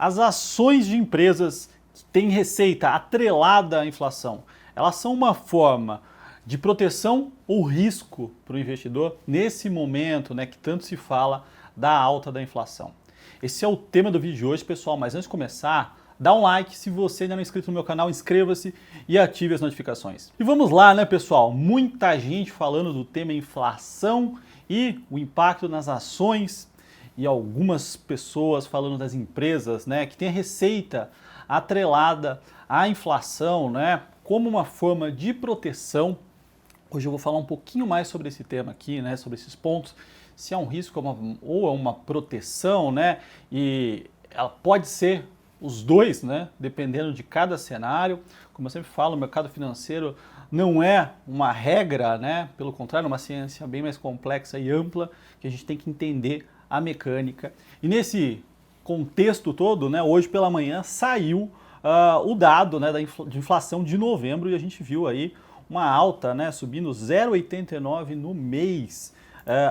As ações de empresas que têm receita atrelada à inflação, elas são uma forma de proteção ou risco para o investidor nesse momento, né, que tanto se fala da alta da inflação? Esse é o tema do vídeo de hoje, pessoal, mas antes de começar, dá um like, se você ainda não é inscrito no meu canal, inscreva-se e ative as notificações. E vamos lá, né, pessoal? Muita gente falando do tema inflação e o impacto nas ações, e algumas pessoas falando das empresas, né, que tem a receita atrelada à inflação, né, como uma forma de proteção. Hoje eu vou falar um pouquinho mais sobre esse tema aqui, né, sobre esses pontos, se é um risco ou é uma proteção, né, e ela pode ser os dois, né, dependendo de cada cenário. Como eu sempre falo, o mercado financeiro não é uma regra, né, pelo contrário, é uma ciência bem mais complexa e ampla, que a gente tem que entender a mecânica. E nesse contexto todo, né, hoje pela manhã saiu o dado, né, de inflação de novembro e a gente viu aí uma alta, né, subindo 0,89 no mês,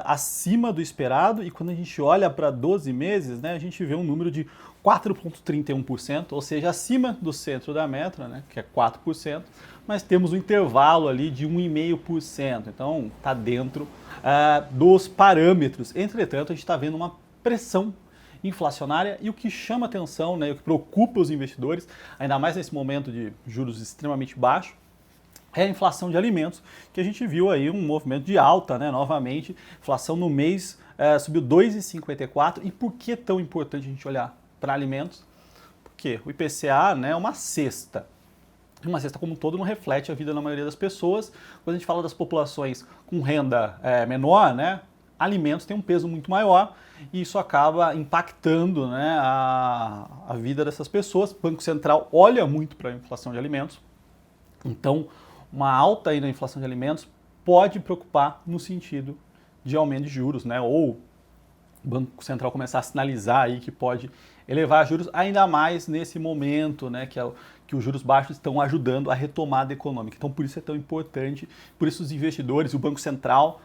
acima do esperado, e quando a gente olha para 12 meses, né, a gente vê um número de 4,31%, ou seja, acima do centro da meta, né, que é 4%, mas temos um intervalo ali de 1,5%, então está dentro dos parâmetros. Entretanto, a gente está vendo uma pressão inflacionária e o que chama atenção, né, o que preocupa os investidores, ainda mais nesse momento de juros extremamente baixos, é a inflação de alimentos, que a gente viu aí um movimento de alta, né, novamente. Inflação no mês subiu 2,54%. E por que é tão importante a gente olhar para alimentos? Porque o IPCA, né, é uma cesta. Uma cesta como um todo não reflete a vida da maioria das pessoas. Quando a gente fala das populações com renda menor, né, alimentos têm um peso muito maior e isso acaba impactando, né, a vida dessas pessoas. O Banco Central olha muito para a inflação de alimentos. Então, uma alta aí na inflação de alimentos pode preocupar no sentido de aumento de juros, né? Ou o Banco Central começar a sinalizar aí que pode elevar juros, ainda mais nesse momento, né? Que os juros baixos estão ajudando a retomada econômica. Então, por isso é tão importante, por isso os investidores e o Banco Central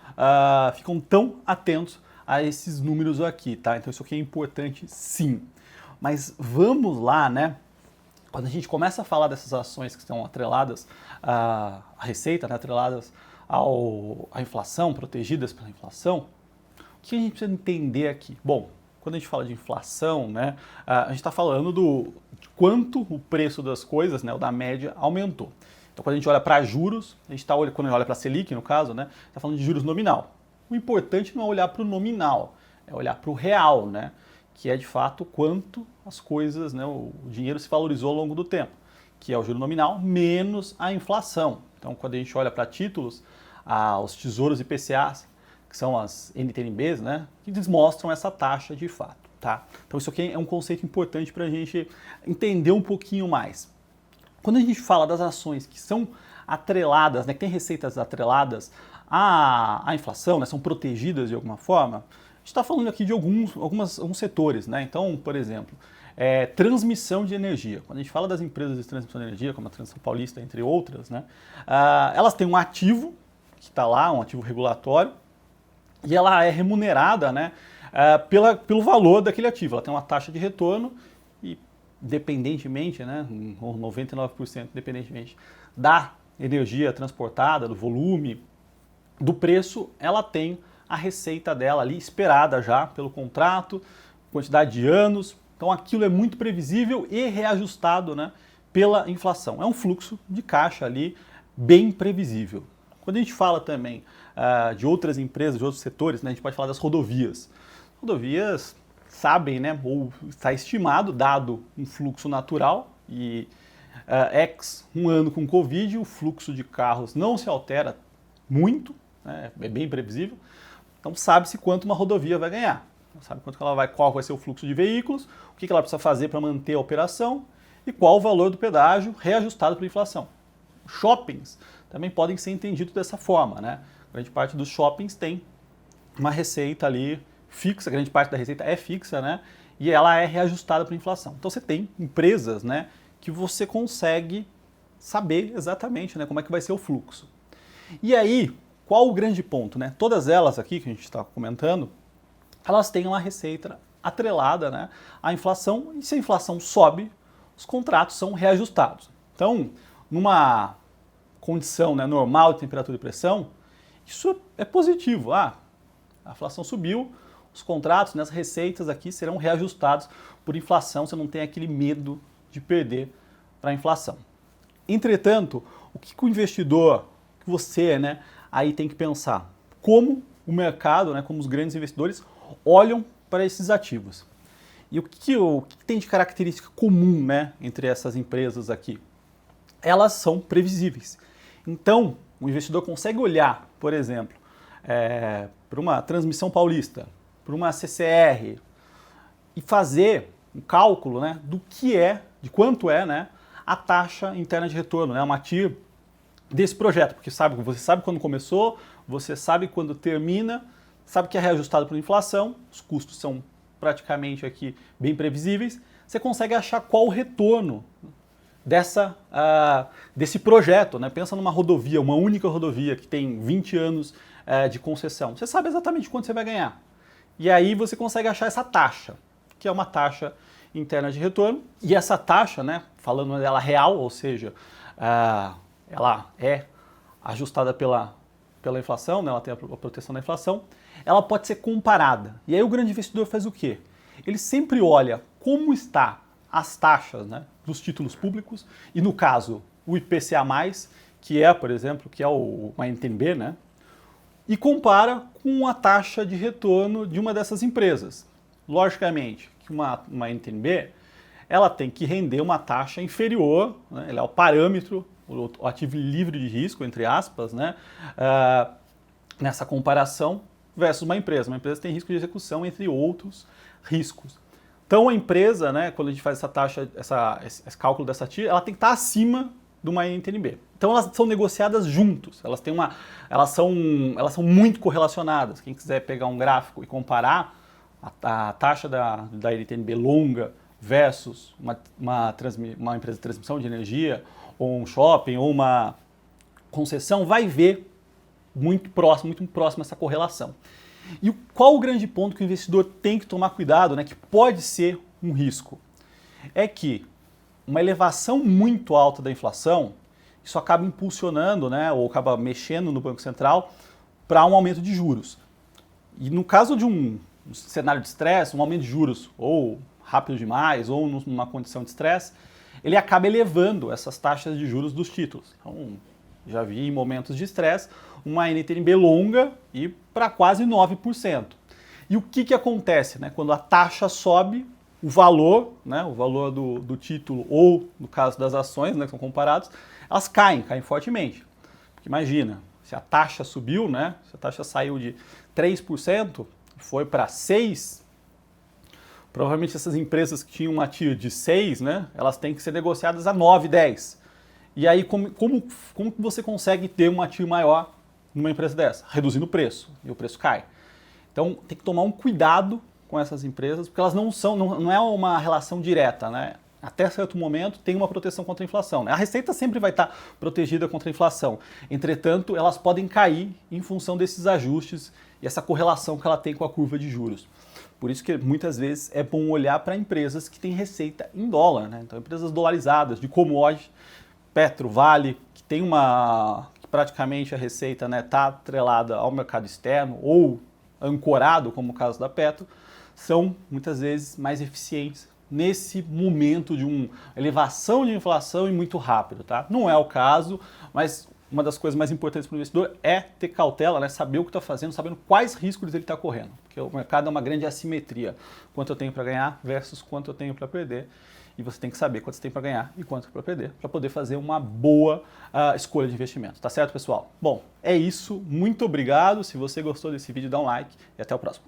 ficam tão atentos a esses números aqui, tá? Então, isso aqui é importante, sim. Mas vamos lá, né? Quando a gente começa a falar dessas ações que estão atreladas à receita, né, atreladas à inflação, protegidas pela inflação, o que a gente precisa entender aqui? Bom, quando a gente fala de inflação, né, a gente está falando de quanto o preço das coisas, né, o da média, aumentou. Então, quando a gente olha para juros, quando a gente olha para a Selic, no caso, né, está falando de juros nominal. O importante não é olhar para o nominal, é olhar para o real, né? Que é de fato quanto as coisas, né, o dinheiro se valorizou ao longo do tempo, que é o juro nominal menos a inflação. Então, quando a gente olha para títulos, os tesouros IPCAs, que são as NTNBs, né, que eles mostram essa taxa de fato, tá? Então, isso aqui é um conceito importante para a gente entender um pouquinho mais. Quando a gente fala das ações que são atreladas, né, que têm receitas atreladas à inflação, né, são protegidas de alguma forma, a gente está falando aqui de alguns setores, né? Então, por exemplo, transmissão de energia. Quando a gente fala das empresas de transmissão de energia, como a Transmissão Paulista, entre outras, né? Elas têm um ativo que está lá, um ativo regulatório, e ela é remunerada, né, pelo valor daquele ativo. Ela tem uma taxa de retorno e, independentemente, né, 99% independentemente da energia transportada, do volume, do preço, ela tem a receita dela ali esperada já pelo contrato, quantidade de anos. Então aquilo é muito previsível e reajustado, né, pela inflação. É um fluxo de caixa ali bem previsível. Quando a gente fala também de outras empresas, de outros setores, né, a gente pode falar das rodovias. Rodovias sabem, né, ou está estimado, dado um fluxo natural e um ano com Covid, o fluxo de carros não se altera muito, né, é bem previsível. Então sabe-se quanto uma rodovia vai ganhar, sabe qual vai ser o fluxo de veículos, o que ela precisa fazer para manter a operação e qual o valor do pedágio reajustado pela inflação. Shoppings também podem ser entendidos dessa forma, né? Grande parte dos shoppings tem uma receita ali fixa, grande parte da receita é fixa, né? E ela é reajustada pela inflação. Então você tem empresas, né, que você consegue saber exatamente, né, como é que vai ser o fluxo. E aí, qual o grande ponto, né? Todas elas aqui que a gente está comentando, elas têm uma receita atrelada, né, à inflação, e se a inflação sobe, os contratos são reajustados. Então, numa condição, né, normal de temperatura e pressão, isso é positivo. A inflação subiu, os contratos, né, as receitas aqui serão reajustados por inflação, você não tem aquele medo de perder para a inflação. Entretanto, o que o investidor, que você, né, aí tem que pensar? Como o mercado, né, como os grandes investidores olham para esses ativos. E o que tem de característica comum, né, entre essas empresas aqui? Elas são previsíveis. Então, o investidor consegue olhar, por exemplo, para uma Transmissão Paulista, para uma CCR, e fazer um cálculo, né, de quanto é, né, a taxa interna de retorno, né, a MATIR desse projeto, porque você sabe quando começou, você sabe quando termina, sabe que é reajustado por inflação, os custos são praticamente aqui bem previsíveis, você consegue achar qual o retorno desse projeto, né? Pensa numa rodovia, uma única rodovia que tem 20 anos de concessão. Você sabe exatamente quanto você vai ganhar. E aí você consegue achar essa taxa, que é uma taxa interna de retorno. E essa taxa, né, falando dela real, ou seja, ela é ajustada pela inflação, né, ela tem a proteção da inflação, ela pode ser comparada. E aí o grande investidor faz o quê? Ele sempre olha como está as taxas, né, dos títulos públicos, e no caso o IPCA+, que é, por exemplo, uma NTNB, né, e compara com a taxa de retorno de uma dessas empresas. Logicamente, que uma NTNB, ela tem que render uma taxa inferior, né, ela é o parâmetro, o ativo livre de risco, entre aspas, né, nessa comparação, versus uma empresa. Uma empresa tem risco de execução, entre outros riscos. Então a empresa, né, quando a gente faz essa taxa, esse cálculo dessa TIR, ela tem que estar acima de uma NTNB. Então elas são negociadas juntos, elas são muito correlacionadas. Quem quiser pegar um gráfico e comparar a taxa da NTNB longa versus uma empresa de transmissão de energia, ou um shopping, ou uma concessão, vai ver muito próximo essa correlação. E qual o grande ponto que o investidor tem que tomar cuidado, né, que pode ser um risco? É que uma elevação muito alta da inflação, isso acaba impulsionando, né, ou acaba mexendo no Banco Central para um aumento de juros. E no caso de um cenário de estresse, um aumento de juros ou rápido demais, ou numa condição de estresse, ele acaba elevando essas taxas de juros dos títulos. Então, já vi em momentos de estresse uma NTNB longa e para quase 9%. E o que acontece, né? Quando a taxa sobe, o valor, né, o valor do título ou, no caso das ações, né, que são comparados, elas caem fortemente. Porque imagina, se a taxa subiu, né, se a taxa saiu de 3%, foi para 6%, provavelmente essas empresas que tinham uma TIR de 6, né, elas têm que ser negociadas a 9, 10. E aí, como você consegue ter uma TIR maior numa empresa dessa? Reduzindo o preço, e o preço cai. Então, tem que tomar um cuidado com essas empresas, porque elas não é uma relação direta, né? Até certo momento tem uma proteção contra a inflação, né? A receita sempre vai estar protegida contra a inflação. Entretanto, elas podem cair em função desses ajustes e essa correlação que ela tem com a curva de juros. Por isso que muitas vezes é bom olhar para empresas que têm receita em dólar, né? Então, empresas dolarizadas, de commodity, Petro, Vale, que tem que praticamente a receita está atrelada ao mercado externo ou ancorado, como o caso da Petro, são muitas vezes mais eficientes nesse momento de uma elevação de inflação e muito rápido, tá? Não é o caso, mas uma das coisas mais importantes para o investidor é ter cautela, né? Saber o que está fazendo, sabendo quais riscos ele está correndo, porque o mercado é uma grande assimetria, quanto eu tenho para ganhar versus quanto eu tenho para perder. E você tem que saber quanto você tem para ganhar e quanto para perder, para poder fazer uma boa escolha de investimento. Tá certo, pessoal? Bom, é isso. Muito obrigado. Se você gostou desse vídeo, dá um like e até o próximo.